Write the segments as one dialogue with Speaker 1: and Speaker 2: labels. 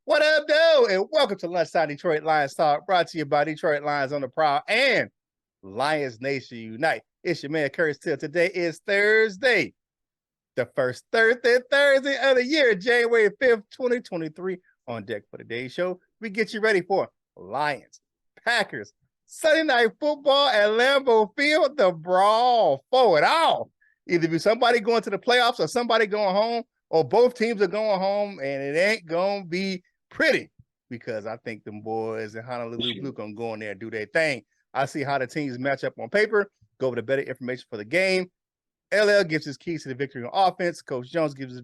Speaker 1: What up, though? And welcome to Lunchtime Detroit Lions Talk, brought to you by Detroit Lions on the Prowl and Lions Nation Unite. It's your man, Curt. Today is Thursday, the first Thursday of the year, January 5th, 2023. On deck for today's show, we get you ready for Lions, Packers, Sunday Night Football at Lambeau Field, the brawl for it all. Either be somebody going to the playoffs or somebody going home, or both teams are going home, and it ain't going to be pretty because I think them boys in Honolulu Blue going to go in there and do their thing. I see how the teams match up on paper, go over the better information for the game. LL gives his keys to the victory on offense. Coach Jones does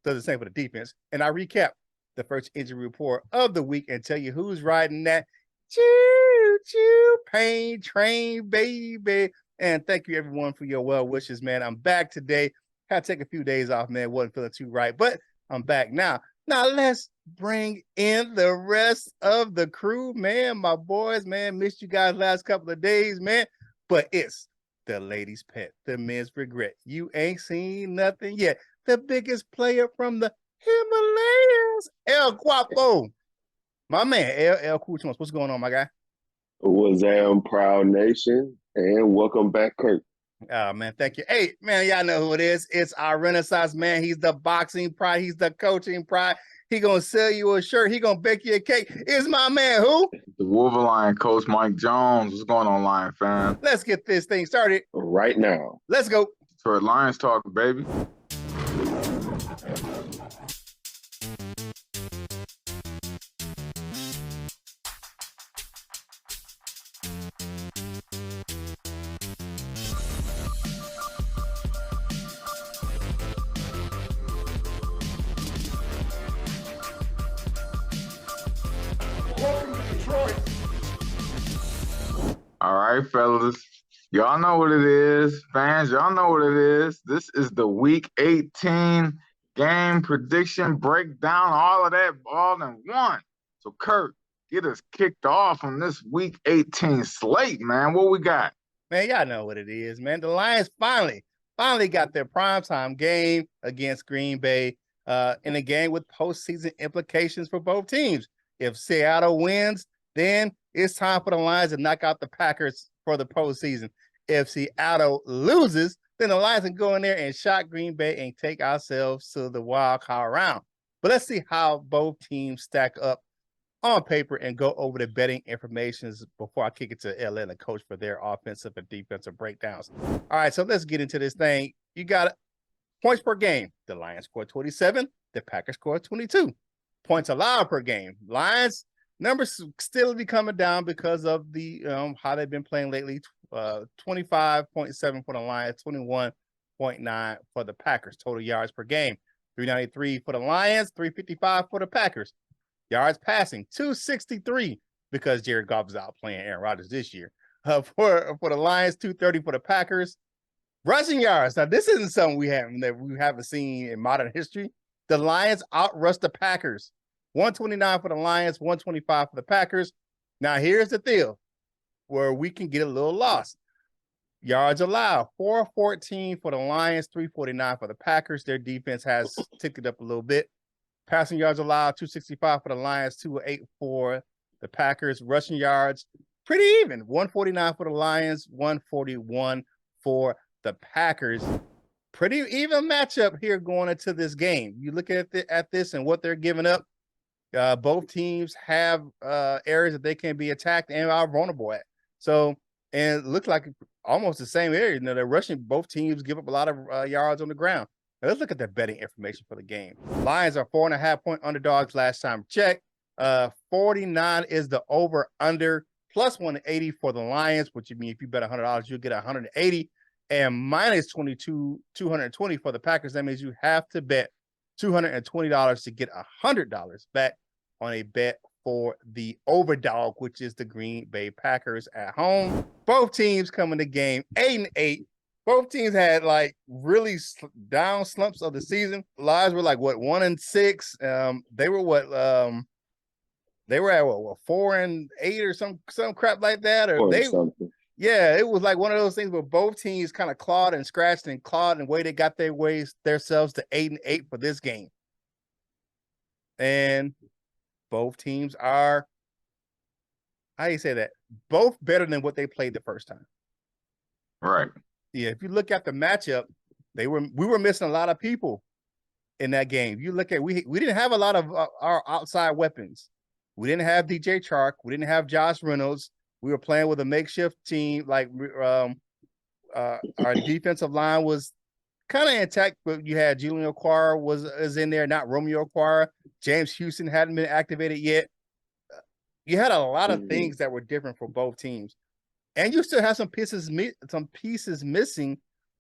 Speaker 1: the same for the defense. And I recap the first injury report of the week and tell you who's riding that choo-choo pain train, baby. And thank you, everyone, for your well wishes, man. I'm back today. Had to take a few days off, man. Wasn't feeling too right, but I'm back now. Now, let's bring in the rest of the crew, man. My boys, man. Missed you guys last couple of days, man. But it's the ladies' pet, the men's regret. You ain't seen nothing yet. The biggest player from the Himalayas, El Guapo. My man, El Cuchons. What's going on, my guy?
Speaker 2: What's up, Proud Nation? And welcome back, Curt.
Speaker 1: Oh, man, thank you. Hey, man, y'all know who it is. It's our Renaissance man. He's the boxing pride. He's the coaching pride. He going to sell you a shirt. He going to bake you a cake. It's my man, who?
Speaker 3: The Wolverine, Coach Mike Jones. What's going on, Lion fan?
Speaker 1: Let's get this thing started.
Speaker 2: Right now.
Speaker 1: Let's go.
Speaker 3: For Lions Talk, baby.
Speaker 1: Welcome to Detroit.
Speaker 3: All right, fellas. Y'all know what it is. Fans, y'all know what it is. This is the Week 18 game prediction breakdown. All of that all in one. So, Curt, get us kicked off on this Week 18 slate, man. What we got?
Speaker 1: Man, y'all know what it is, man. The Lions finally got their primetime game against Green Bay in a game with postseason implications for both teams. If Seattle wins, then it's time for the Lions to knock out the Packers for the postseason. If Seattle loses, then the Lions can go in there and shock Green Bay and take ourselves to the wild card round. But let's see how both teams stack up on paper and go over the betting information before I kick it to LL and the coach for their offensive and defensive breakdowns. All right, so let's get into this thing. You got points per game. The Lions scored 27. The Packers scored 22. Points allowed per game. Lions numbers still be coming down because of the how they've been playing lately. 25.7 for the Lions, 21.9 for the Packers. Total yards per game, 393 for the Lions, 355 for the Packers. Yards passing, 263 because Jared Goff is out playing Aaron Rodgers this year. For the Lions, 230 for the Packers. Rushing yards. Now, this isn't something we haven't seen in modern history. The Lions outrushed the Packers. 129 for the Lions, 125 for the Packers. Now, here's the deal where we can get a little lost. Yards allowed, 414 for the Lions, 349 for the Packers. Their defense has ticked it up a little bit. Passing yards allowed, 265 for the Lions, 208 for the Packers. Rushing yards, pretty even. 149 for the Lions, 141 for the Packers. Pretty even matchup here going into this game. You look at this and what they're giving up. Both teams have areas that they can be attacked and are vulnerable at. So, and it looks like almost the same area. You know, they're rushing. Both teams give up a lot of yards on the ground. Now, let's look at the betting information for the game. Lions are 4.5-point underdogs last time checked. 49 is the over-under, plus 180 for the Lions, which you mean if you bet $100, you'll get 180, and minus 220 for the Packers. That means you have to bet $220 to get $100 back on a bet for the overdog, which is the Green Bay Packers at home. Both teams come in the game 8-8. Both teams had like really down slumps of the season. Lions were like 1-6. They were they were at 4-8 or some crap like that, or they
Speaker 2: something.
Speaker 1: Yeah, it was like one of those things where both teams kind of clawed and scratched and clawed and way they got themselves to 8-8 for this game. And Both teams are, how do you say that? Both better than what they played the first time.
Speaker 3: Right.
Speaker 1: Yeah, if you look at the matchup, we were missing a lot of people in that game. You look at we didn't have a lot of our outside weapons. We didn't have DJ Chark. We didn't have Josh Reynolds. We were playing with a makeshift team. Like our defensive line was kind of intact, but you had Julian Okwara was in there, not Romeo Okwara. James Houston hadn't been activated yet. You had a lot of things that were different for both teams, and you still have some pieces missing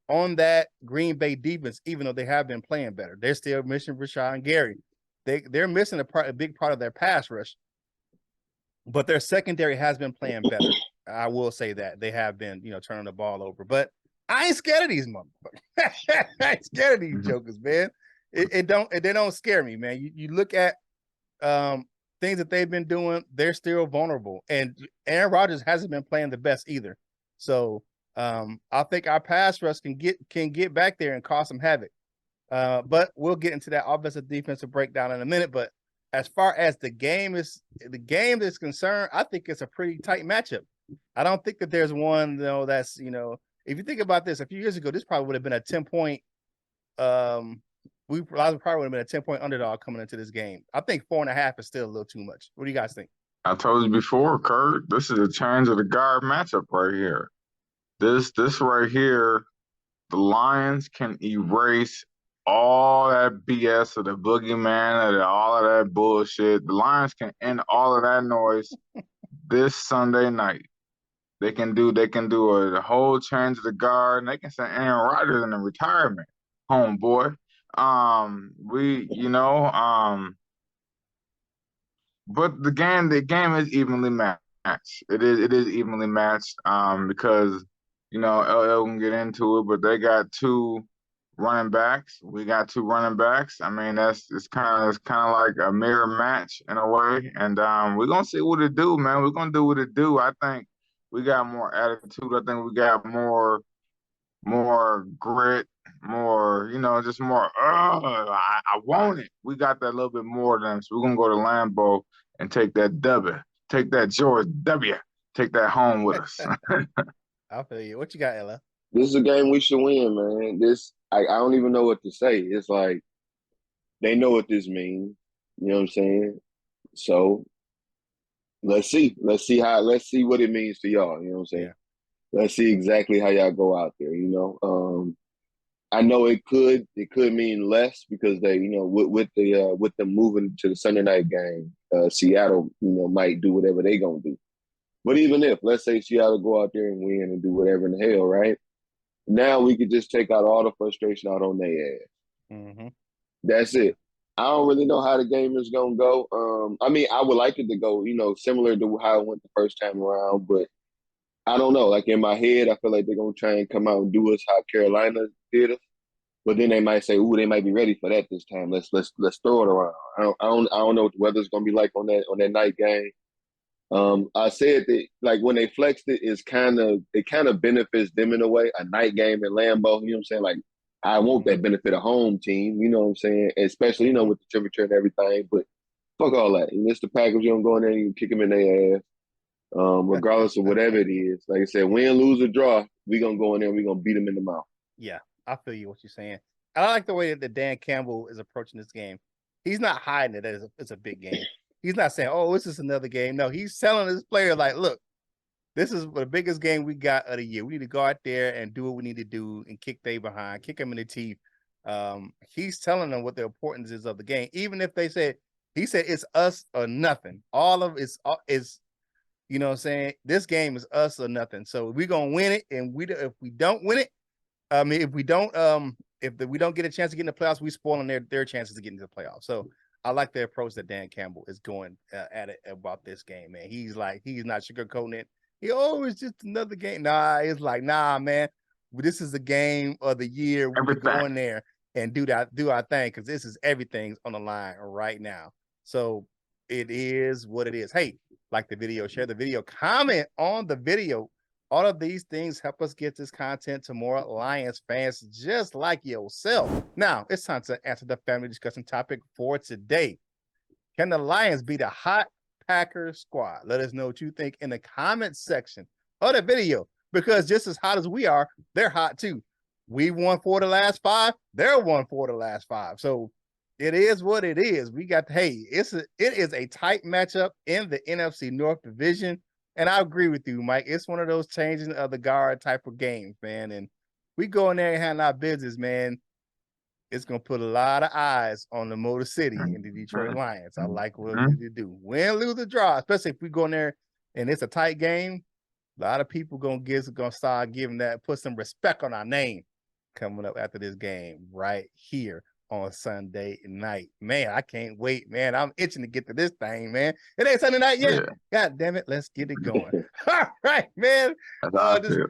Speaker 1: on that Green Bay defense, even though they have been playing better. They're still missing Rashad and Gary. They're missing a big part of their pass rush, but their secondary has been playing better. I will say that they have been, turning the ball over. But I ain't scared of these motherfuckers. I ain't scared of these jokers, man. They don't scare me, man. You look at things that they've been doing, they're still vulnerable. And Aaron Rodgers hasn't been playing the best either. So I think our pass rush can get back there and cause some havoc. But we'll get into that offensive defensive breakdown in a minute. But as far as the game is concerned, I think it's a pretty tight matchup. I don't think that there's one that's if you think about this, a few years ago, this probably would have been a 10-point. We probably would have been a 10-point underdog coming into this game. I think 4.5 is still a little too much. What do you guys think?
Speaker 3: I told you before, Curt, this is a change of the guard matchup right here. This right here, the Lions can erase all that BS of the boogeyman and all of that bullshit. The Lions can end all of that noise this Sunday night. They can do a whole change of the guard, and they can send Aaron Rodgers in a retirement, homeboy. But the game is evenly matched. It is evenly matched. Because LL can get into it, but they got two running backs. We got two running backs. I mean, it's kind of like a mirror match in a way. And we're gonna see what it do, man. We're gonna do what it do. I think we got more attitude. I think we got more grit, more, just more. I want it. We got that a little bit more than. So we're gonna go to Lambeau and take that W, take that George W, take that home with us.
Speaker 1: I feel you. What you got, Ella?
Speaker 2: This is a game we should win, man. I don't even know what to say. It's like they know what this means. You know what I'm saying? So let's see. Let's see what it means to y'all. You know what I'm saying?
Speaker 1: Yeah.
Speaker 2: Let's see exactly how y'all go out there. I know it could mean less because they, with them moving to the Sunday night game, Seattle, might do whatever they gonna do. But even if, let's say Seattle go out there and win and do whatever in the hell, right? Now we could just take out all the frustration out on their ass.
Speaker 1: Mm-hmm.
Speaker 2: That's it. I don't really know how the game is gonna go. I mean, I would like it to go, similar to how it went the first time around, but I don't know. Like in my head, I feel like they're gonna try and come out and do us how Carolina did us. But then they might say, "Ooh, they might be ready for that this time. Let's throw it around." I don't know what the weather's gonna be like on that night game. I said that like when they flexed it, it kind of benefits them in a way. A night game in Lambeau, you know what I'm saying? Like I want that benefit of home team, you know what I'm saying? Especially with the temperature and everything. But fuck all that. And it's the Packers. You don't go in there and you kick them in their ass. Regardless of whatever it is. Like I said, win, lose, or draw, we're going to go in there and we're going to beat them in the mouth.
Speaker 1: Yeah, I feel you what you're saying. I like the way that Dan Campbell is approaching this game. He's not hiding it as it's a big game. He's not saying, "Oh, this is another game." No, he's telling his player, like, "Look, this is the biggest game we got of the year. We need to go out there and do what we need to do and kick they behind, kick them in the teeth." He's telling them what the importance is of the game. Even if he said it's us or nothing. All of it is you know what I'm saying? This game is us or nothing. So we're gonna win it, and if we don't win it, if we don't get a chance to get in the playoffs, we spoiling their chances to get into the playoffs. So I like the approach that Dan Campbell is going at it about this game, man. He's not sugarcoating it. It's just another game. Nah, it's like, nah, man. This is the game of the year. We go in there and do our thing because this is everything's on the line right now. So it is what it is. Hey, like the video, share the video, comment on the video. All of these things help us get this content to more Lions fans just like yourself. Now, it's time to answer the family discussion topic for today. Can the Lions beat a hot Packers squad? Let us know what you think in the comments section of the video, because just as hot as we are, they're hot too. We won 4 of the last 5. They're won 4 of the last 5. So it is what it is. We got, hey, it is a tight matchup in the NFC North Division. And I agree with you, Mike. It's one of those changing of the guard type of games, man. And we go in there and handle our business, man. It's going to put a lot of eyes on the Motor City and the Detroit Lions. I like what we need to do. Win, lose, or draw, especially if we go in there and it's a tight game. A lot of people going to start giving that, put some respect on our name coming up after this game right here on Sunday night. Man, I can't wait, man. I'm itching to get to this thing, man. It ain't Sunday night yet. Yeah. God damn it. Let's get it going. All right, man. Just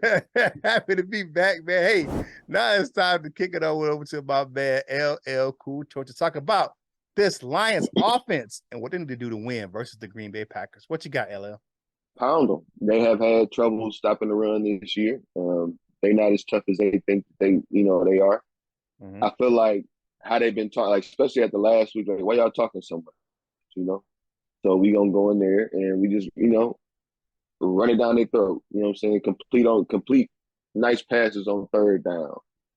Speaker 1: happy to be back, man. Hey, now it's time to kick it over to my man, LL Cool Torch, to talk about this Lions offense and what they need to do to win versus the Green Bay Packers. What you got, LL?
Speaker 2: Pound them. They have had trouble stopping the run this year. They're not as tough as they think they are. Mm-hmm. I feel like how they've been talking, like especially at the last week, like, why y'all talking so much, So we gonna go in there and we just, run it down their throat. You know what I'm saying? Complete nice passes on third down.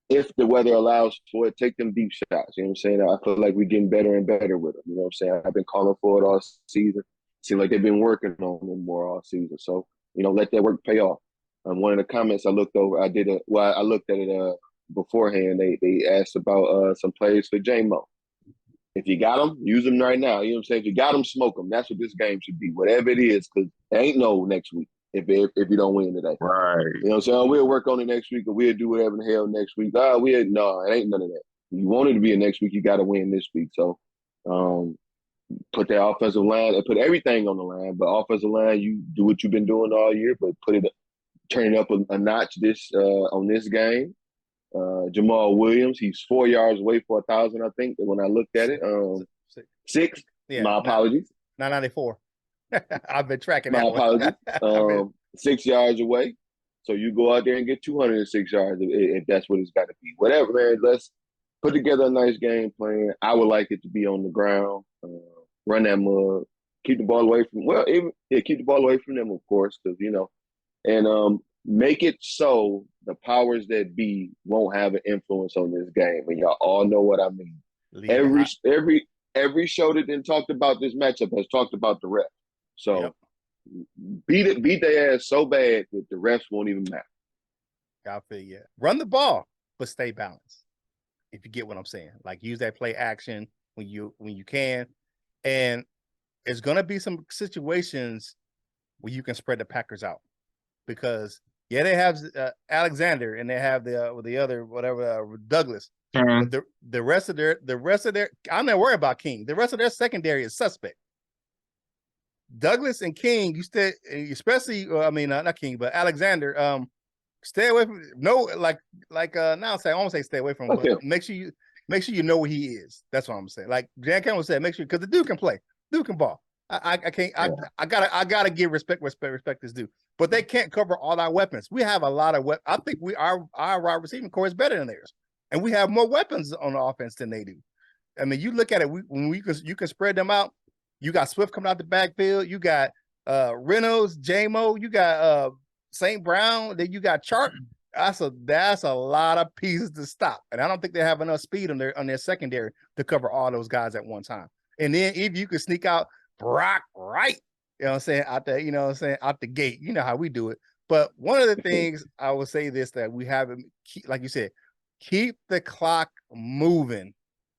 Speaker 2: If the weather allows for it, take them deep shots. You know what I'm saying? I feel like we're getting better and better with them. You know what I'm saying? I've been calling for it all season. Seems like they've been working on them more all season. So, let that work pay off. One of the comments I looked over, I looked at it beforehand. They asked about some plays for J-Mo. If you got them, use them right now. You know what I'm saying? If you got them, smoke them. That's what this game should be, whatever it is, because there ain't no next week if you don't win today.
Speaker 3: Right.
Speaker 2: You know what I'm saying? We'll work on it next week, or we'll do whatever the hell next week. No, it ain't none of that. You want it to be a next week, you got to win this week. So, put that offensive line and put everything on the line. But offensive line, you do what you've been doing all year, but turn it up a notch on this game. Jamal Williams, he's 4 yards away for 1,000, I think, when I looked at it. 6. Yeah, my apologies.
Speaker 1: 994. I've been tracking
Speaker 2: my
Speaker 1: that.
Speaker 2: My apologies. 6 yards away. So you go out there and get 206 yards if that's what it's got to be. Whatever, man. Let's put together a nice game plan. I would like it to be on the ground. Run that mug. Keep the ball away from keep the ball away from them, of course, because and make it so the powers that be won't have an influence on this game, and y'all all know what I mean. Every show that then talked about this matchup has talked about the refs. So beat their ass so bad that the refs won't even matter.
Speaker 1: I feel you. Run the ball, but stay balanced. If you get what I'm saying, like use that play action when you can, and there's gonna be some situations where you can spread the Packers out because they have Alexander and they have the other whatever Douglas.
Speaker 3: Mm-hmm.
Speaker 1: The rest of their I'm not worried about King. The rest of their secondary is suspect. Douglas and King, especially not King, but Alexander. Stay away from now. I won't say stay away from him, but make sure you know where he is. That's what I'm saying. Like Jan Campbell said, make sure because the dude can play, dude can ball. I can't. I gotta give respect is due. But they can't cover all our weapons. We have a lot of weapons. I think our wide receiving core is better than theirs, and we have more weapons on the offense than they do. I mean, you look at it. You can spread them out. You got Swift coming out the backfield. You got Reynolds, J-Mo. You got St. Brown. Then you got Chark. That's a lot of pieces to stop, and I don't think they have enough speed on their secondary to cover all those guys at one time. And then if you could sneak out Brock Wright, out the gate, you know how we do it. But one of the things I will say this that we have, like you said, keep the clock moving,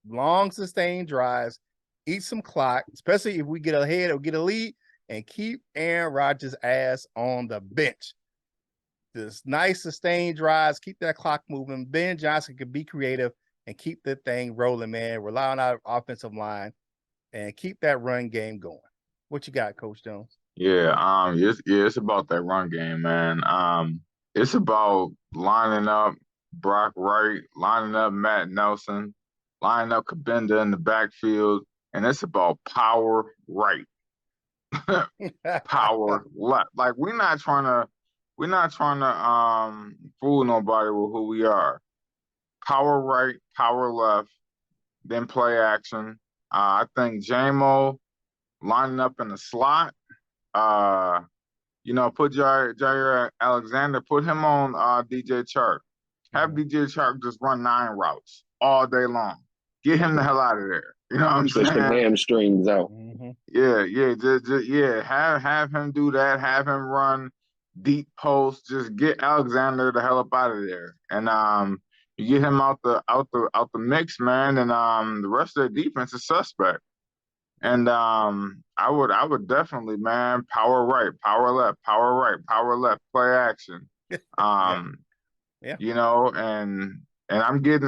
Speaker 1: long sustained drives, eat some clock, especially if we get ahead or get a lead, and keep Aaron Rodgers' ass on the bench. This nice sustained drives, keep that clock moving. Ben Johnson can be creative and keep the thing rolling, man. Rely on our offensive line and keep that run game going. What you got, Coach Jones?
Speaker 3: Yeah, it's about that run game, man. It's about lining up Brock Wright, lining up Matt Nelson, lining up Kabinda in the backfield, and it's about power right, power left. Like we're not trying to fool nobody with who we are. Power right, power left, then play action. I think J-Mo lining up in the slot. Put Jair Alexander, put him on DJ Chark. Have DJ Chark just run 9 routes all day long. Get him the hell out of there. You know what I'm
Speaker 2: Stretch
Speaker 3: saying?
Speaker 2: them hamstrings out.
Speaker 3: Yeah. Have him do that. Have him run deep post. Just get Alexander the hell up out of there. And you get him out the mix, man. And the rest of the defense is suspect. And I would definitely, man, power right, power left, power right, power left, play action.
Speaker 1: Yeah.
Speaker 3: You know, and I'm getting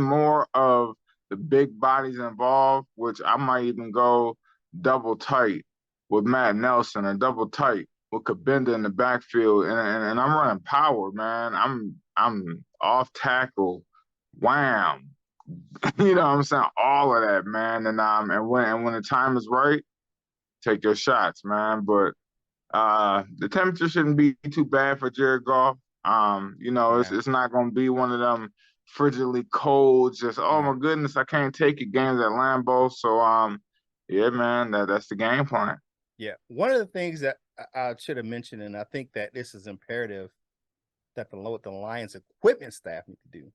Speaker 3: more of the big bodies involved, which I might even go double tight with Matt Nelson or double tight with Kabinda in the backfield, and I'm running power, man. I'm off tackle, wham. You know what I'm saying? All of that, man. And when the time is right, take your shots, man. But the temperature shouldn't be too bad for Jared Goff. It's not gonna be one of them frigidly cold, just oh my goodness, I can't take it games at Lambeau. So yeah, man, that's the game plan.
Speaker 1: Yeah. One of the things that I should have mentioned, and I think that this is imperative that the Lions equipment staff need to do.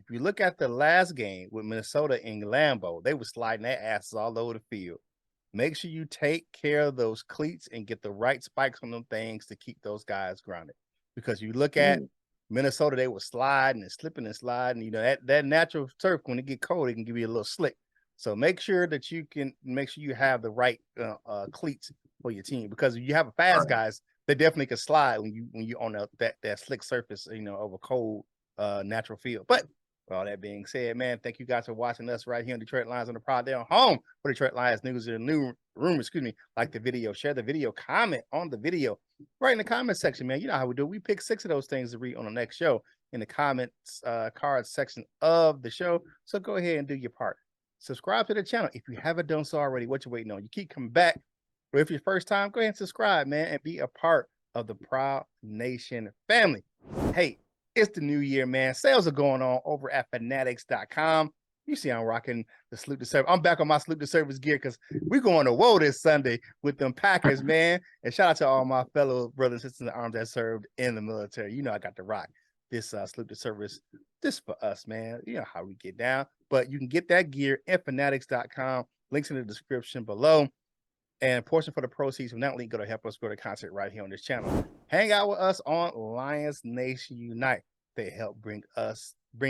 Speaker 1: If you look at the last game with Minnesota in Lambeau, they were sliding their asses all over the field. Make sure you take care of those cleats and get the right spikes on them things to keep those guys grounded. Because you look at Minnesota, they were sliding and slipping and sliding. You know, that natural turf, when it get cold, it can give you a little slick. So make sure that you have the right cleats for your team. Because if you have a fast guys, they definitely can slide when you on that slick surface, of a cold natural field. But with all that being said, man, thank you guys for watching us right here on Detroit Lions on the Prowl. They're home for Detroit Lions news and new rumors. Like the video, share the video, comment on the video right in the comment section, man. You know how we do. We pick 6 of those things to read on the next show in the comments cards section of the show. So go ahead and do your part. Subscribe to the channel if you haven't done so already. What you waiting on? You keep coming back. But if your first time, go ahead and subscribe, man, and be a part of the Prowl Nation family. Hey, it's the new year, man. Sales are going on over at fanatics.com. You see I'm rocking the Salute to Service. I'm back on my Salute to Service gear because we're going to Woe this Sunday with them Packers, man. And shout out to all my fellow brothers and sisters in the arms that served in the military. You know I got to rock this Salute to Service. This for us, man. You know how we get down. But you can get that gear at fanatics.com. Links in the description below. And a portion for the proceeds from that link go to help us grow the content right here on this channel. Hang out with us on Lions Nation Unite. They help bring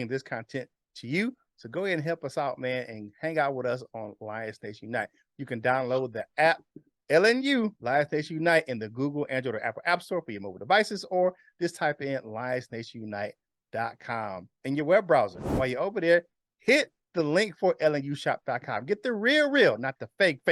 Speaker 1: this content to you. So go ahead and help us out, man, and hang out with us on Lions Nation Unite. You can download the app LNU, Lions Nation Unite, in the Google, Android, or Apple App Store for your mobile devices, or just type in lionsnationunite.com in your web browser. While you're over there, hit the link for LNUshop.com. Get the real, not the fake,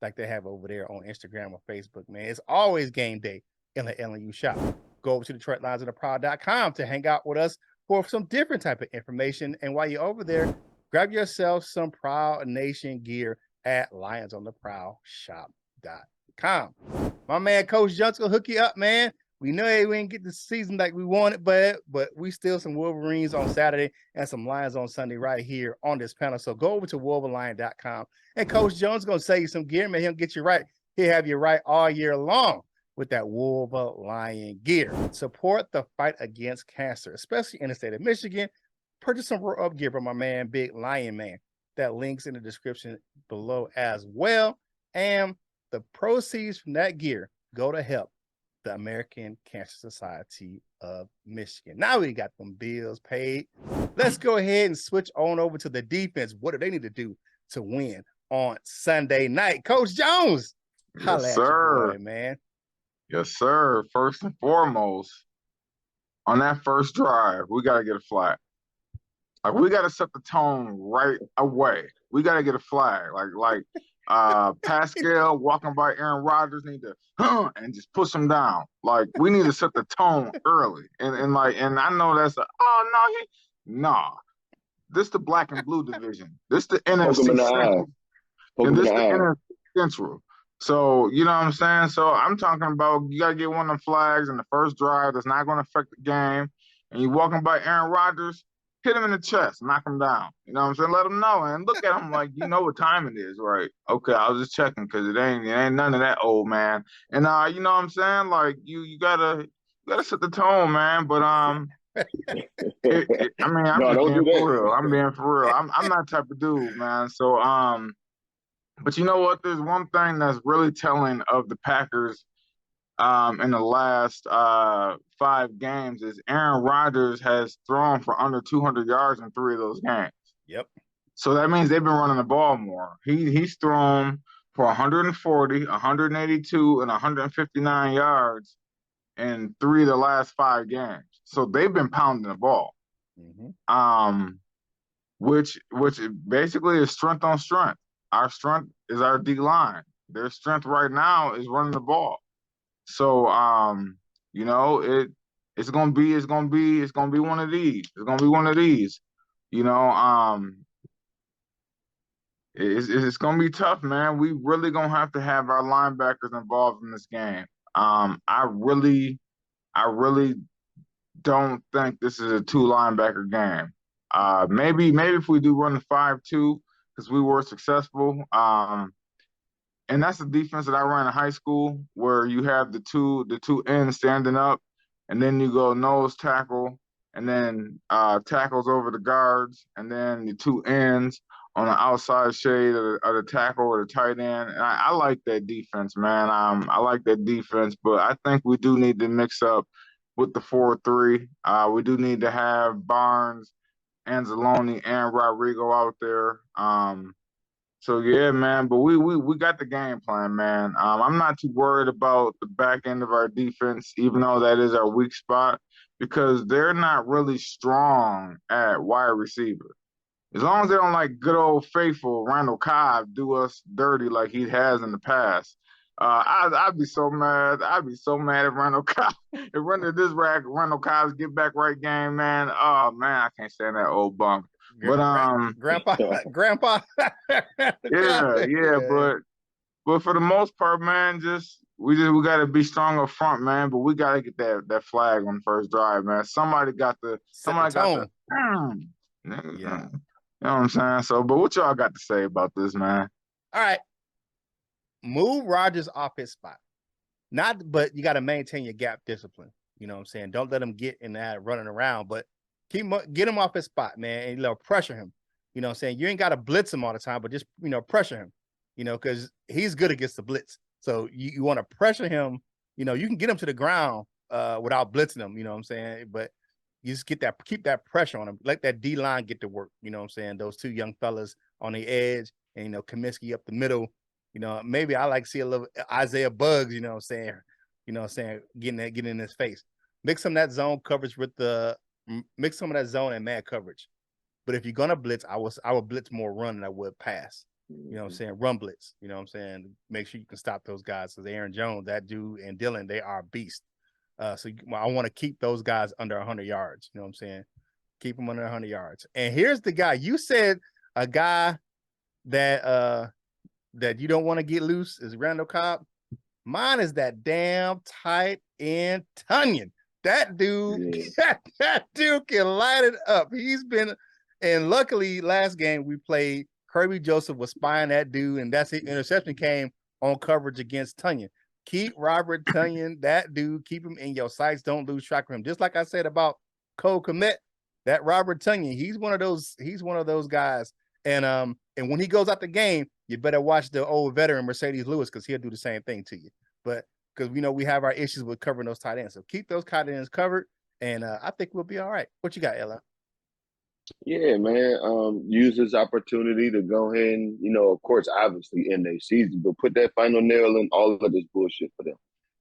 Speaker 1: like they have over there on Instagram or Facebook, man. It's always game day in the LNU shop. Go over to DetroitLionsOnTheProwl.com to hang out with us for some different type of information. And while you're over there, grab yourself some Prowl Nation gear at LionsOnTheProwlShop.com. My man, Coach Jones, gonna hook you up, man. We know we didn't get the season like we wanted, but we still some Wolverines on Saturday and some Lions on Sunday right here on this panel. So go over to Wolverine.com and Coach Jones is gonna sell you some gear, man. He'll get you right. He'll have you right all year long with that Wolver Lion gear. Support the fight against cancer, especially in the state of Michigan. Purchase some Roll Up gear from my man, Big Lion Man. That link's in the description below as well. And the proceeds from that gear go to help the American Cancer Society of Michigan. Now we got them bills paid. Let's go ahead and switch on over to the defense. What do they need to do to win on Sunday night? Coach Jones, holla at your boy, man.
Speaker 3: Yes, sir. First and foremost, on that first drive, we got to get a flag. Like, we got to set the tone right away. We got to get a flag. Like Pascal walking by Aaron Rodgers need to and just push him down. Like, we need to set the tone early. And I know that's this the black and blue division. This the NFC Central. And this the NFC Central. So, you know what I'm saying? So I'm talking about you got to get one of the flags in the first drive that's not going to affect the game. And you walking by Aaron Rodgers, hit him in the chest, knock him down. You know what I'm saying? Let him know and look at him like, you know what time it is, right? Okay, I was just checking because it ain't none of that, old man. And you know what I'm saying? Like you gotta set the tone, man. But I mean, I'm
Speaker 2: No,
Speaker 3: just
Speaker 2: don't
Speaker 3: being
Speaker 2: do that.
Speaker 3: for real. I'm being for real. I'm that type of dude, man. So but you know what? There's one thing that's really telling of the Packers in the last 5 games is Aaron Rodgers has thrown for under 200 yards in 3 of those games.
Speaker 1: Yep.
Speaker 3: So that means they've been running the ball more. He's thrown for 140, 182, and 159 yards in 3 of the last 5 games. So they've been pounding the ball. Which basically is strength on strength. Our strength is our D line. Their strength right now is running the ball. So you know, it's gonna be one of these. It's gonna be one of these. You know, it's gonna be tough, man. We really gonna have to have our linebackers involved in this game. I really don't think this is a 2 linebacker game. Maybe if we do run the 5-2 because we were successful. And that's the defense that I ran in high school, where you have the two ends standing up, and then you go nose tackle, and then tackles over the guards, and then the 2 ends on the outside shade of the tackle or the tight end. And I like that defense, man. I like that defense, but I think we do need to mix up with the 4-3. We do need to have Barnes, Anzalone, and Rodrigo out there. So yeah, man, but we got the game plan, man. I'm not too worried about the back end of our defense, even though that is our weak spot, because they're not really strong at wide receiver. As long as they don't like good old faithful Randall Cobb do us dirty like he has in the past. I'd be so mad. I'd be so mad at Randall Cobb. If Randall Cobb's get back right game, man. Oh man, I can't stand that old bum. But
Speaker 1: Grandpa.
Speaker 3: yeah, but for the most part, man, we gotta be strong up front, man. But we gotta get that flag on the first drive, man. Somebody got the.
Speaker 1: Yeah.
Speaker 3: You know what I'm saying? So, but what y'all got to say about this, man?
Speaker 1: All right. Move Rodgers off his spot. But you got to maintain your gap discipline. You know what I'm saying? Don't let him get in that running around, but get him off his spot, man, and pressure him. You know what I'm saying? You ain't got to blitz him all the time, but just, pressure him, because he's good against the blitz. So you want to pressure him. You can get him to the ground without blitzing him, you know what I'm saying? But you just keep that pressure on him. Let that D line get to work. You know what I'm saying? Those 2 young fellas on the edge, and Kaminsky up the middle. Maybe I like to see a little Isaiah Buggs. You know what I'm saying? Getting in his face. Mix some of that zone coverage mix some of that zone and man coverage. But if you're gonna blitz, I would blitz more run than I would pass. You know what I'm saying? Run blitz. You know what I'm saying? Make sure you can stop those guys. Because Aaron Jones, that dude, and Dylan, they are beasts. So I want to keep those guys under 100 yards. You know what I'm saying? Keep them under 100 yards. And here's the guy. You said a guy that you don't want to get loose is Randall Cobb. Mine is that damn tight end Tunyon. That dude, that dude can light it up. And luckily last game we played, Kirby Joseph was spying that dude, and that's it. Interception came on coverage against Tunyon. Keep Robert Tunyon, that dude, keep him in your sights. Don't lose track of him. Just like I said about Cole Kmet, that Robert Tunyon, he's one of those guys. And when he goes out the game, you better watch the old veteran Mercedes Lewis, because he'll do the same thing to you. But because we have our issues with covering those tight ends. So keep those tight ends covered, and I think we'll be all right. What you got, Ella?
Speaker 2: Yeah, man. Use this opportunity to go ahead and, of course, obviously end their season, but put that final nail in all of this bullshit for them.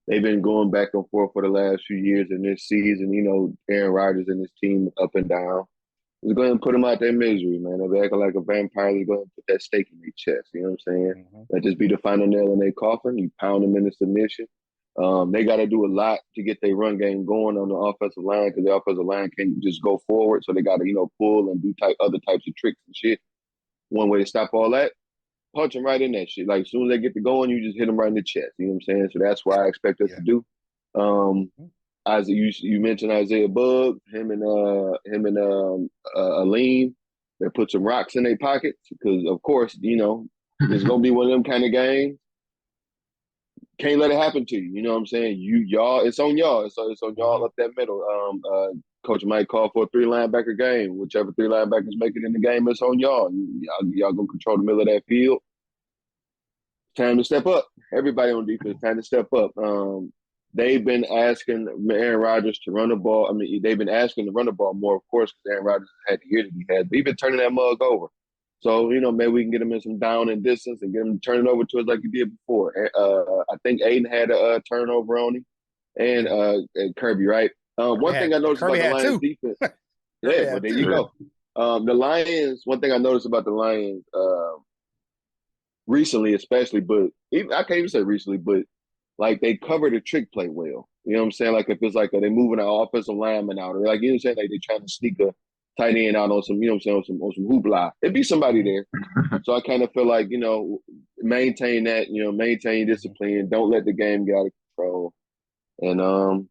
Speaker 2: They've been going back and forth for the last few years in this season. Aaron Rodgers and his team up and down. Just go ahead and put them out their misery, man. They're acting like a vampire. Let's go ahead and put that stake in their chest. You know what I'm saying? Let this be the final nail in their coffin. You pound them into submission. They got to do a lot to get their run game going on the offensive line, because the offensive line can't just go forward. So they got to, pull and do other types of tricks and shit. One way to stop all that, punch them right in that shit. Like, as soon as they get to going, you just hit them right in the chest. You know what I'm saying? So that's what I expect us to do. you mentioned Isaiah Bugg, him and Aleem. They put some rocks in their pockets because, of course, it's gonna be one of them kind of games. Can't let it happen to you. You know what I'm saying? Y'all, it's on y'all. It's on y'all up that middle. Coach might call for a 3-linebacker game. Whichever 3 linebackers make it in the game, it's on y'all. Y'all gonna control the middle of that field. Time to step up. Everybody on defense, time to step up. They've been asking Aaron Rodgers to run the ball. I mean, they've been asking to run the ball more, of course, because Aaron Rodgers had the year that he had. But he's been turning that mug over. So, maybe we can get him in some down and distance and get him to turn it over to us like he did before. I think Aiden had a turnover on him and Kirby, right? One thing I noticed about the Lions defense. Yeah, well, there you go. The Lions, one thing I noticed about the Lions recently, especially, but I can't even say recently, but like they cover the trick play well. You know what I'm saying? Like if it's like they moving an offensive lineman out, or like you know what I'm saying, like they trying to sneak a tight end out on some, you know what I'm saying, on some hoopla. It'd be somebody there. So I kind of feel like, maintain that, maintain discipline. Don't let the game get out of control. And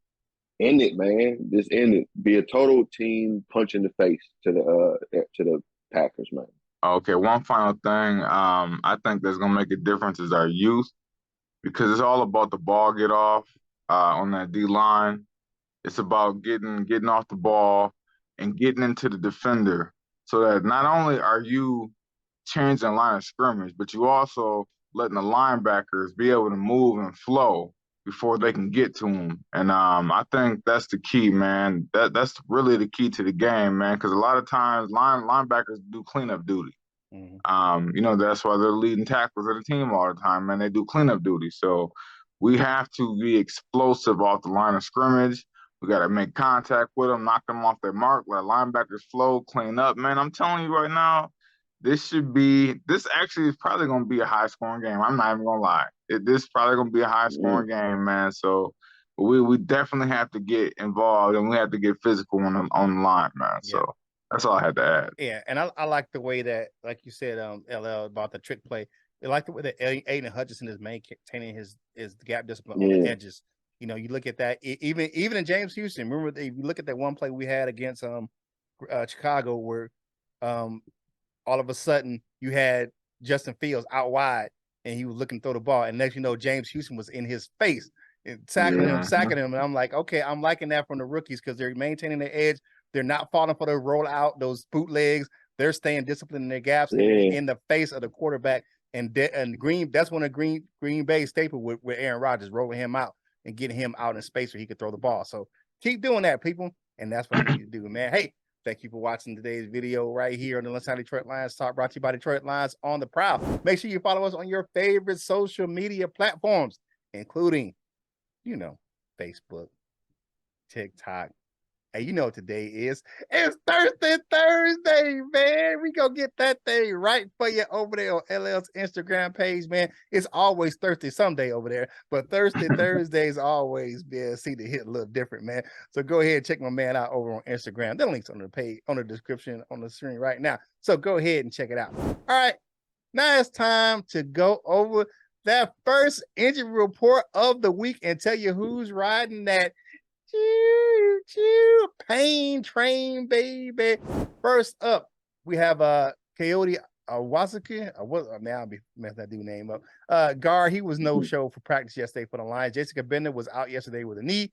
Speaker 2: end it, man. Just end it. Be a total team punch in the face to the Packers, man.
Speaker 3: Okay, one final thing. I think that's gonna make a difference is our youth, because it's all about the ball get off on that D line. It's about getting off the ball and getting into the defender, so that not only are you changing line of scrimmage, but you also letting the linebackers be able to move and flow before they can get to them. And I think that's the key, man. That's really the key to the game, man, because a lot of times linebackers do cleanup duty. That's why they're leading tackles of the team all the time, man. They do cleanup duty. So we have to be explosive off the line of scrimmage. We got to make contact with them, knock them off their mark, let linebackers flow, clean up. Man, I'm telling you right now, this actually is probably going to be a high-scoring game. I'm not even going to lie. This is probably going to be a high-scoring game, man. So we definitely have to get involved, and we have to get physical on the line, man. Yeah. So that's all I had to add.
Speaker 1: Yeah, and I like the way that, like you said, LL, about the trick play. I like the way that Aiden Hutchinson is maintaining his gap discipline on the edges. You look at that, even in James Houston. Remember, if you look at that one play we had against Chicago, where all of a sudden you had Justin Fields out wide, and he was looking to throw the ball, and next you know, James Houston was in his face and sacking him, and I'm like, okay, I'm liking that from the rookies because they're maintaining their edge. They're not falling for the roll out, those bootlegs. They're staying disciplined in their gaps in the face of the quarterback. And Green, that's one of Green Bay's staple with Aaron Rodgers, rolling him out and getting him out in space where he could throw the ball. So keep doing that, people. And that's what you need to do, man. Hey, thank you for watching today's video right here on the Lunchtime Detroit Lions Talk, brought to you by Detroit Lions on the Prowl. Make sure you follow us on your favorite social media platforms, including, Facebook, TikTok. Hey, you know what today is. It's Thursday, man. We gonna get that thing right for you over there on LL's Instagram page, man. It's always Thursday someday over there, but Thursdays always, man, see the hit a little different, man. So go ahead and check my man out over on Instagram. The link's on the page, on the description on the screen right now. So go ahead and check it out. All right, now it's time to go over that first injury report of the week and tell you who's riding that pain train, baby. First up, we have Coyote Awasaki. Now I'll be messing that dude name up. Guard, he was no show for practice yesterday for the Lions. Jessica Bender was out yesterday with a knee.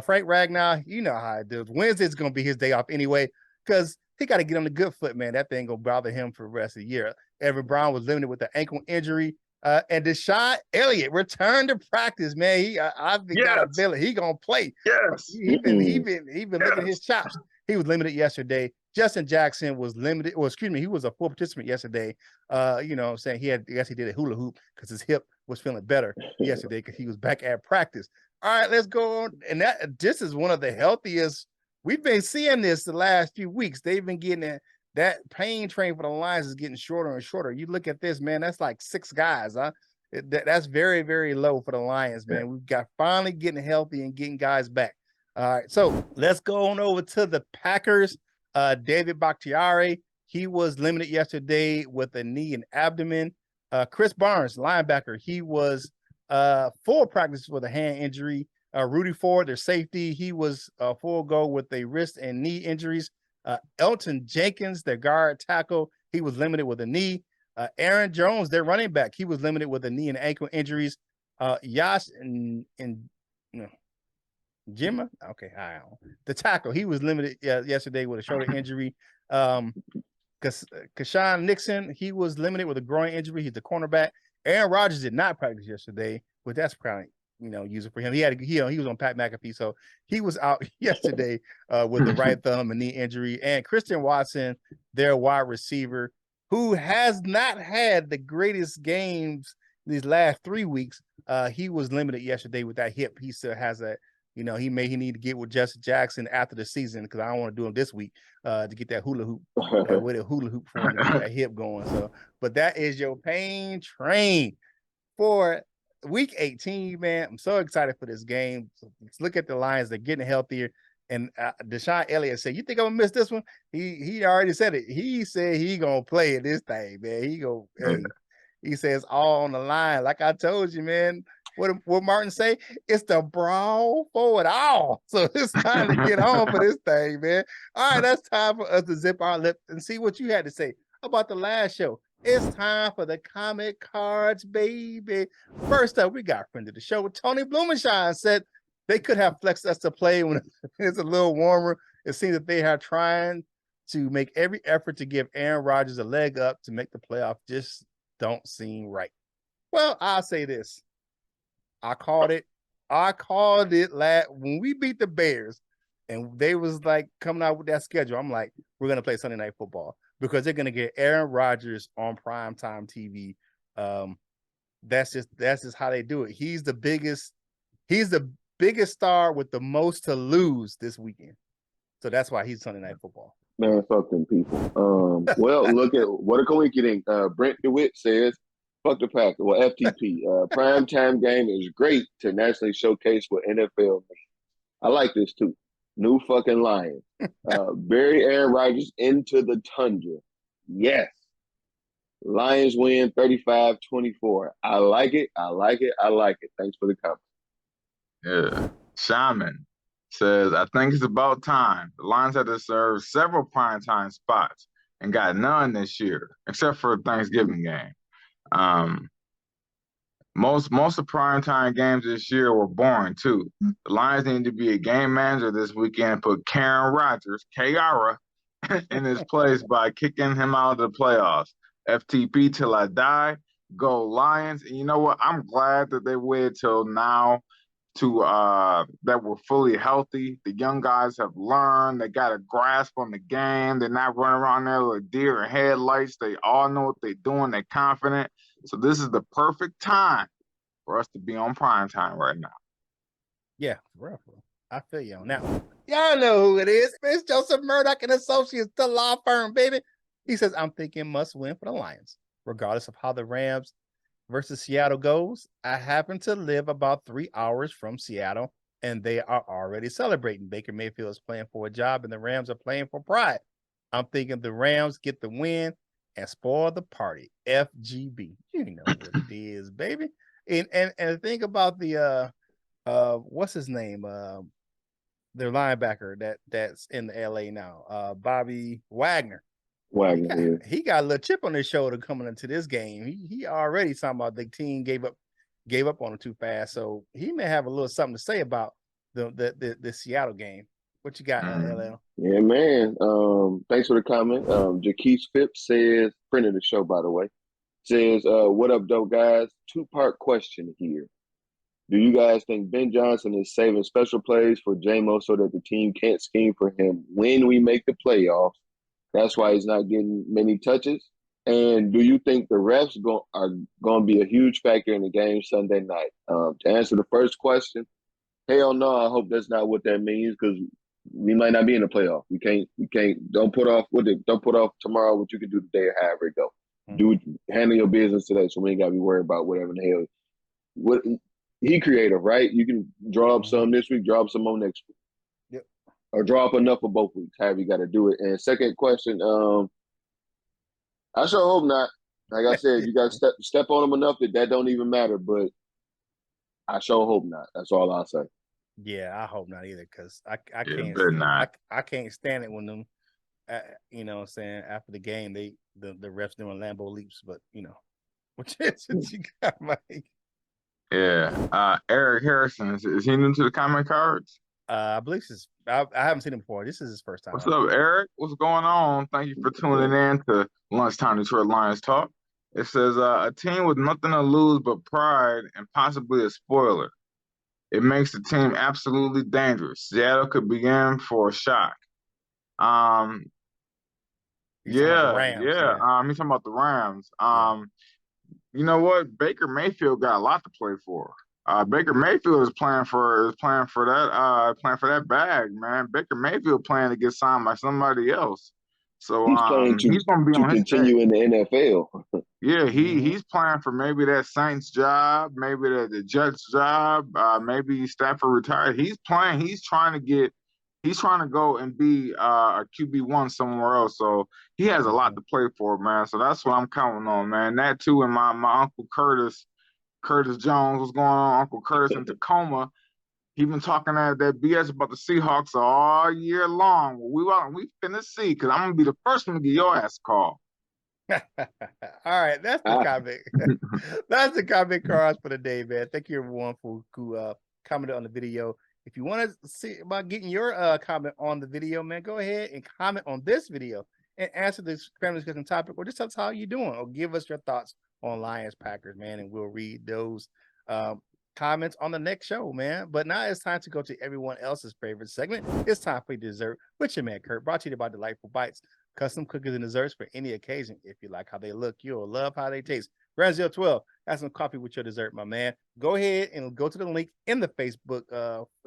Speaker 1: Frank Ragnar, you know how it does. Wednesday's gonna be his day off anyway, because he got to get on the good foot, man. That thing gonna bother him for the rest of the year. Evan Brown was limited with the ankle injury. And Deshaun Elliott returned to practice, man. I've got a feeling he gonna play.
Speaker 3: Yes,
Speaker 1: he been licking his chops. He was limited yesterday. Justin Jackson was limited, he was a full participant yesterday. What I'm saying, he did a hula hoop because his hip was feeling better yesterday because he was back at practice. All right, let's go on. And this is one of the healthiest. We've been seeing this the last few weeks. They've been getting it. That pain train for the Lions is getting shorter and shorter. You look at this, man, that's like 6 guys, huh? That's very, very low for the Lions, man. We've got finally getting healthy and getting guys back. All right, so let's go on over to the Packers. David Bakhtiari, he was limited yesterday with a knee and abdomen. Chris Barnes, linebacker, he was full practice with a hand injury. Rudy Ford, their safety, he was full go with a wrist and knee injuries. Elton Jenkins, their guard tackle, he was limited with a knee. Aaron Jones, their running back, he was limited with a knee and ankle injuries. Yash and Jimma, okay, the tackle, he was limited yesterday with a shoulder injury. Kashawn Nixon, he was limited with a groin injury. He's the cornerback. Aaron Rodgers did not practice yesterday, but that's probably using for him. He was on Pat McAfee, so he was out yesterday with the right thumb and knee injury. And Christian Watson, their wide receiver, who has not had the greatest games these last 3 weeks, he was limited yesterday with that hip. He still has a, he need to get with Justin Jackson after the season, because I don't want to do him this week to get that hula hoop with a hula hoop for him to get that hip going. So, but that is your pain train for week 18, man. I'm so excited for this game. So let's look at the Lions. They're getting healthier. And Deshaun Elliott said, "You think I'm gonna miss this one?" He already said it. He said he gonna play in this thing, man. He says all on the line. Like I told you, man. What Martin say? It's the brawl for it all. So it's time to get on for this thing, man. All right, that's time for us to zip our lip and see what you had to say about the last show. It's time for the comment cards, baby. First up, we got a friend of the show. Tony Blumenshine said they could have flexed us to play when it's a little warmer. It seems that they are trying to make every effort to give Aaron Rodgers a leg up to make the playoff. Just don't seem right. Well, I'll say this. I called it when we beat the Bears and they was like coming out with that schedule. I'm like, we're going to play Sunday Night Football because they're going to get Aaron Rodgers on primetime TV. That's just how they do it. He's the biggest star with the most to lose this weekend. So that's why he's Sunday Night Football.
Speaker 2: Man, fuck them people. Well, look at what a coincidence. Brent DeWitt says, fuck the Packers. Well, FTP. Primetime game is great to nationally showcase what NFL means. I like this too. New fucking Lions. Bury Aaron Rodgers into the tundra. Yes. Lions win 35-24. I like it. I like it. I like it. Thanks for the comment.
Speaker 3: Yeah. Shaman says, I think it's about time. The Lions had to serve several primetime spots and got none this year, except for the Thanksgiving game. Most of primetime games this year were boring too. The Lions need to be a game manager this weekend and put Karen Rodgers, Kiara, in his place by kicking him out of the playoffs. FTP till I die. Go Lions. And you know what? I'm glad that they waited till now to that we're fully healthy. The young guys have learned. They got a grasp on the game. They're not running around there like deer in headlights. They all know what they're doing. They're confident. So this is the perfect time for us to be on prime time right now.
Speaker 1: Yeah, rough. I feel you on that one. Y'all know who it is. It's Joseph Murdoch and Associates, the law firm, baby. He says, I'm thinking must win for the Lions, regardless of how the Rams versus Seattle goes. I happen to live about 3 hours from Seattle, and they are already celebrating. Baker Mayfield is playing for a job, and the Rams are playing for pride. I'm thinking the Rams get the win and spoil the party. FGB. You know what it is, baby. And think about the what's his name? Their linebacker that's in the LA now. Bobby Wagner. He got a little chip on his shoulder coming into this game. He already talking about the team gave up on him too fast. So he may have a little something to say about the Seattle game. What you got, LL?
Speaker 2: Yeah, man. Thanks for the comment. Jaquise Phipps says, friend of the show, by the way, says, what up, dope guys? 2-part question here. Do you guys think Ben Johnson is saving special plays for J-Mo so that the team can't scheme for him when we make the playoffs? That's why he's not getting many touches. And do you think the refs are going to be a huge factor in the game Sunday night? To answer the first question, hell no. I hope that's not what that means, because we might not be in the playoff. We can't. Don't put off tomorrow what you can do today or however it go. Handle your business today, so we ain't got to be worried about whatever the hell. What he creative, right? You can draw up some this week, draw up some more next week.
Speaker 1: Yep.
Speaker 2: Or draw up enough for both weeks, however you got to do it. And second question, I sure hope not. Like I said, you got to step on them enough that don't even matter. But I sure hope not. That's all I'll say.
Speaker 1: Yeah, I hope not either, because I
Speaker 3: Yeah,
Speaker 1: can't
Speaker 3: better not.
Speaker 1: I can't stand it when them you know what I'm saying, after the game the refs doing Lambo leaps, but you know, which is what you got, Mike.
Speaker 3: Yeah. Eric Harrison, is he new to the comment cards?
Speaker 1: I believe this is I haven't seen him before. This is his first time,
Speaker 3: What's
Speaker 1: I
Speaker 3: up,
Speaker 1: believe.
Speaker 3: Eric? What's going on? Thank you for tuning in to Lunchtime Detroit Lions Talk. It says a team with nothing to lose but pride and possibly a spoiler. It makes the team absolutely dangerous. Seattle could be in for a shock. Um,
Speaker 1: He's talking about the
Speaker 3: yeah,
Speaker 1: Rams,
Speaker 3: yeah.
Speaker 1: yeah.
Speaker 3: He's talking about the Rams.
Speaker 1: Yeah.
Speaker 3: You know what? Baker Mayfield got a lot to play for. Baker Mayfield is playing for that bag, man. Baker Mayfield playing to get signed by somebody else. So
Speaker 2: He's playing
Speaker 3: he's gonna be
Speaker 2: to
Speaker 3: on his day.
Speaker 2: continue in the NFL.
Speaker 3: Yeah,
Speaker 1: Mm-hmm.
Speaker 3: he's playing for maybe that Saints job, maybe the Jets job, maybe Stafford retired. He's playing. He's trying to go and be a QB1 somewhere else. So he has a lot to play for, man. So that's what I'm counting on, man. That too, and my uncle Curtis Jones, what's going on? Uncle Curtis in Tacoma. He been talking that BS about the Seahawks all year long. Well, we finna see, because I'm gonna be the first one to get your ass called.
Speaker 1: All right, that's the comment. That's the comment cards for the day, man. Thank you everyone who commented on the video. If you want to see about getting your comment on the video, man, go ahead and comment on this video and answer this family discussion topic, or just tell us how you doing, or give us your thoughts on Lions Packers, man, and we'll read those comments on the next show, man. But now it's time to go to everyone else's favorite segment. It's time for dessert with your man Curt, brought to you by Delightful Bites. Custom cookies and desserts for any occasion. If you like how they look, you'll love how they taste. Brazil 12, have some coffee with your dessert, my man. Go ahead and go to the link in the Facebook,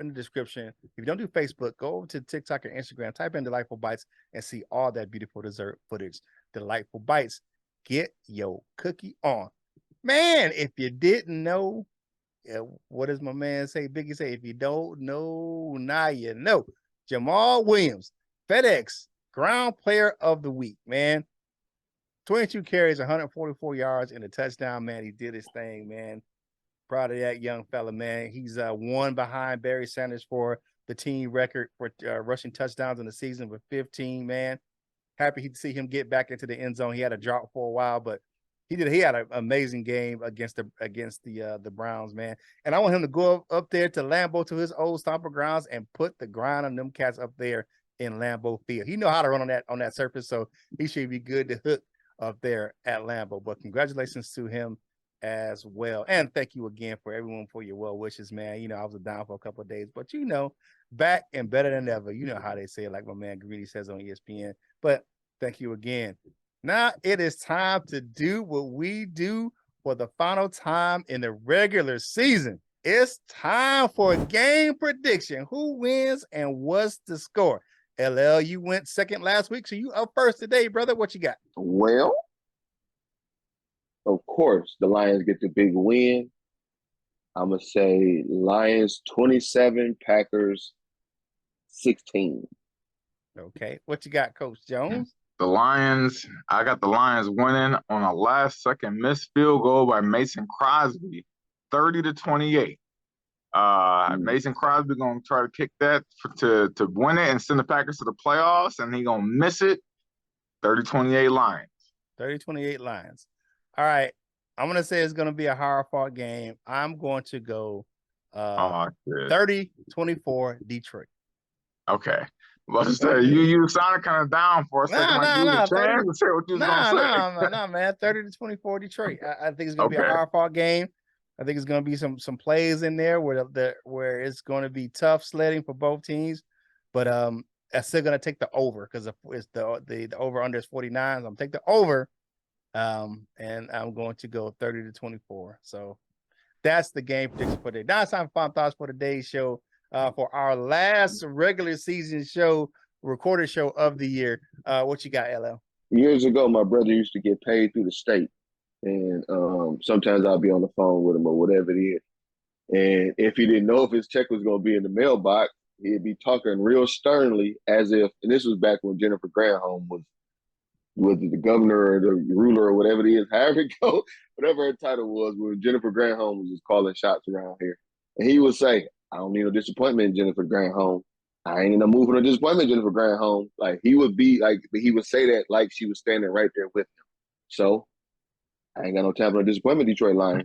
Speaker 1: in the description. If you don't do Facebook, go over to TikTok or Instagram, type in Delightful Bites and see all that beautiful dessert footage. Delightful Bites, get your cookie on. Man, if you didn't know, what does my man say? Biggie say, if you don't know, now you know. Jamal Williams, FedEx Ground Player of the Week, man. 22 carries, 144 yards, and a touchdown, man. He did his thing, man. Proud of that young fella, man. He's one behind Barry Sanders for the team record for rushing touchdowns in the season with 15, man. Happy to see him get back into the end zone. He had a drop for a while, but he had an amazing game against the Browns, man. And I want him to go up there to Lambeau, to his old stomping grounds, and put the grind on them cats up there in Lambeau Field. He know how to run on that surface, so he should be good to hook up there at Lambeau. But congratulations to him as well. And thank you again for everyone for your well wishes, man. You know, I was down for a couple of days, but you know, back and better than ever. You know how they say it, like my man Greedy says on ESPN. But thank you again. Now it is time to do what we do for the final time in the regular season. It's time for a game prediction. Who wins and what's the score? LL, you went second last week, so you up first today, brother. What you got?
Speaker 2: Well, of course, the Lions get the big win. I'm going to say Lions 27, Packers 16.
Speaker 1: Okay. What you got, Coach Jones?
Speaker 3: I got the Lions winning on a last-second missed field goal by Mason Crosby, 30-28. Mason Crosby gonna try to kick that to win it and send the Packers to the playoffs, and he gonna miss it. 30-28 Lions.
Speaker 1: 30-28 Lions. All right. I'm gonna say it's gonna be a hard-fought game. I'm going to go 30-24 Detroit.
Speaker 3: Okay. But you sounded kind of down for a second, like you was a chance to say what you was gonna say.
Speaker 1: No, man. 30-24 Detroit. I think it's gonna be a hard-fought game. I think it's going to be some plays in there where it's going to be tough sledding for both teams, but I'm still going to take the over, because it's the over under is 49. So I'm take the over, and I'm going to go 30-24. So that's the game prediction for today. Now it's time for final thoughts for today's show, for our last regular season show, recorded show of the year. What you got, LL?
Speaker 2: Years ago, my brother used to get paid through the state. And sometimes I'll be on the phone with him or whatever it is. And if he didn't know if his check was going to be in the mailbox, he'd be talking real sternly, as if, and this was back when Jennifer Granholm was the governor or the ruler or whatever it is, however it whatever her title was, when Jennifer Granholm was just calling shots around here. And he would say, I don't need no disappointment in Jennifer Granholm. I ain't in no moving or disappointment in Jennifer Granholm. Like he would be like, he would say that like she was standing right there with him. So I ain't got no time for no disappointment, Detroit Lions.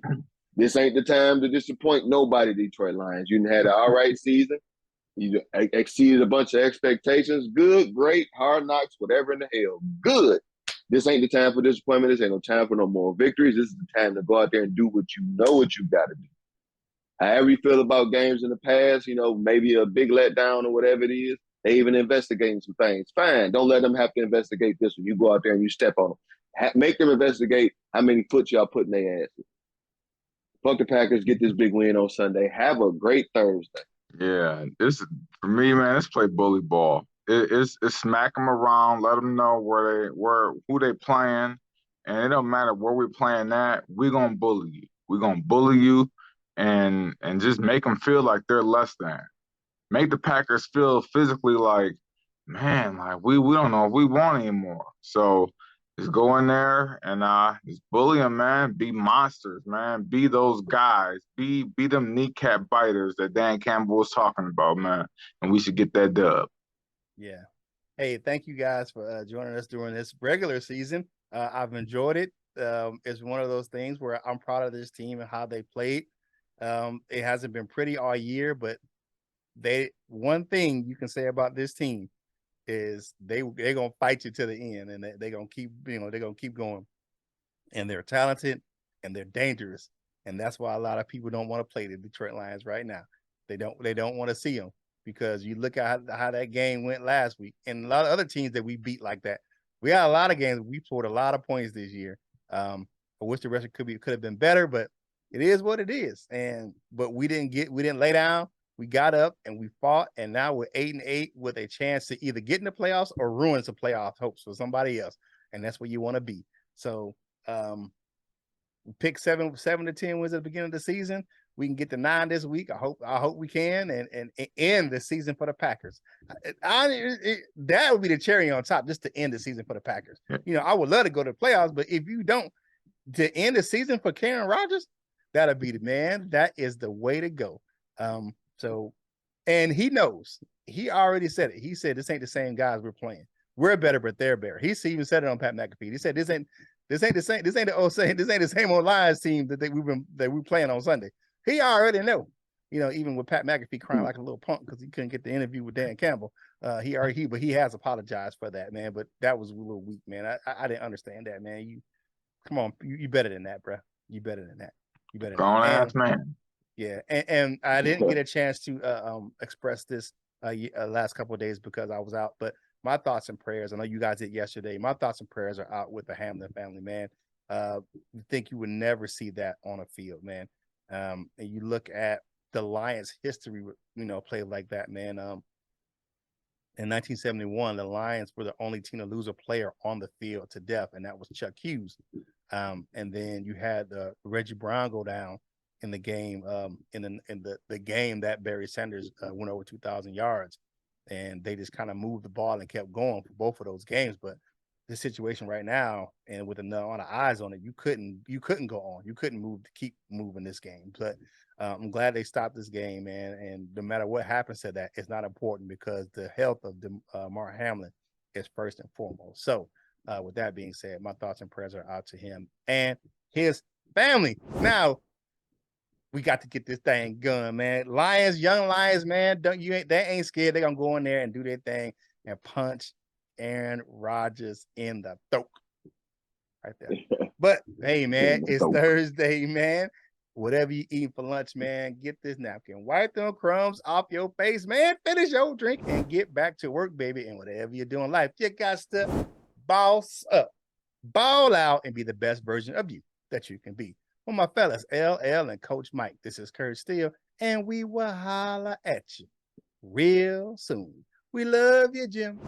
Speaker 2: This ain't the time to disappoint nobody, Detroit Lions. You had an all right season. You exceeded a bunch of expectations. Good, great, hard knocks, whatever in the hell. Good. This ain't the time for disappointment. This ain't no time for no more victories. This is the time to go out there and do what you know what you got to do. However you feel about games in the past, maybe a big letdown or whatever it is, they even investigating some things. Fine. Don't let them have to investigate this one. You go out there and you step on them. Make them investigate how many foot y'all put in their asses. Fuck the Packers, get this big win on Sunday. Have a great Thursday.
Speaker 3: Yeah, this for me, man. Let's play bully ball. It's smack them around, let them know who they playing, and it don't matter where we're playing at. We're gonna bully you. We're gonna bully you, and just make them feel like they're less than. Make the Packers feel physically like, man, like we don't know if we want anymore. So just go in there and just bully them, man. Be monsters, man. Be those guys. Be them kneecap biters that Dan Campbell was talking about, man. And we should get that dub.
Speaker 1: Yeah. Hey, thank you guys for joining us during this regular season. I've enjoyed it. It's one of those things where I'm proud of this team and how they played. It hasn't been pretty all year, but one thing you can say about this team is they're gonna fight you to the end, and they're gonna keep going. And they're talented and they're dangerous, and that's why a lot of people don't want to play the Detroit Lions right now. They don't want to see them, because you look at how that game went last week, and a lot of other teams that we beat like that. We had a lot of games we scored a lot of points this year. I wish the rest could have been better, but it is what it is. But we didn't lay down. We got up and we fought, and now we're 8-8 with a chance to either get in the playoffs or ruin some playoff hopes for somebody else, and that's where you want to be. So pick 7 to 10 wins at the beginning of the season. We can get to 9 this week. I hope we can and end the season for the Packers. That would be the cherry on top, just to end the season for the Packers. I would love to go to the playoffs, but if you don't, to end the season for Aaron Rodgers, that'll be the man. That is the way to go. And he knows. He already said it. He said this ain't the same guys we're playing. We're better, but they're better. He even said it on Pat McAfee. He said this ain't the same. This ain't the same old Lions team that we're playing on Sunday. He already know. Even with Pat McAfee crying like a little punk because he couldn't get the interview with Dan Campbell. But he has apologized for that, man. But that was a little weak, man. I didn't understand that, man. You come on, you better than that, bro. You better than that. You better.
Speaker 3: Grown ass man.
Speaker 1: Yeah, and I didn't get a chance to express this last couple of days because I was out. But my thoughts and prayers, I know you guys did yesterday. My thoughts and prayers are out with the Hamlin family, man. You think you would never see that on a field, man. And you look at the Lions' history, play like that, man. In 1971, the Lions were the only team to lose a player on the field to death, and that was Chuck Hughes. And then you had Reggie Brown go down in the game, in the game that Barry Sanders went over 2,000 yards, and they just kind of moved the ball and kept going for both of those games. But this situation right now, and with enough on the eyes on it, you couldn't go on. You couldn't keep moving this game. But I'm glad they stopped this game, man. And no matter what happens to that, it's not important because the health of Mark Hamlin is first and foremost. So with that being said, my thoughts and prayers are out to him and his family. Now, we got to get this thing going, man. Young Lions, man. They ain't scared. They're gonna go in there and do their thing and punch Aaron Rodgers in the throat. Right there. But hey, man, it's Thursday, man. Whatever you eat for lunch, man, get this napkin. Wipe them crumbs off your face, man. Finish your drink and get back to work, baby. And whatever you're doing in life, you got to boss up, ball out, and be the best version of you that you can be. Well, my fellas, LL and Coach Mike, this is Curt Steele, and we will holler at you real soon. We love you, Jim.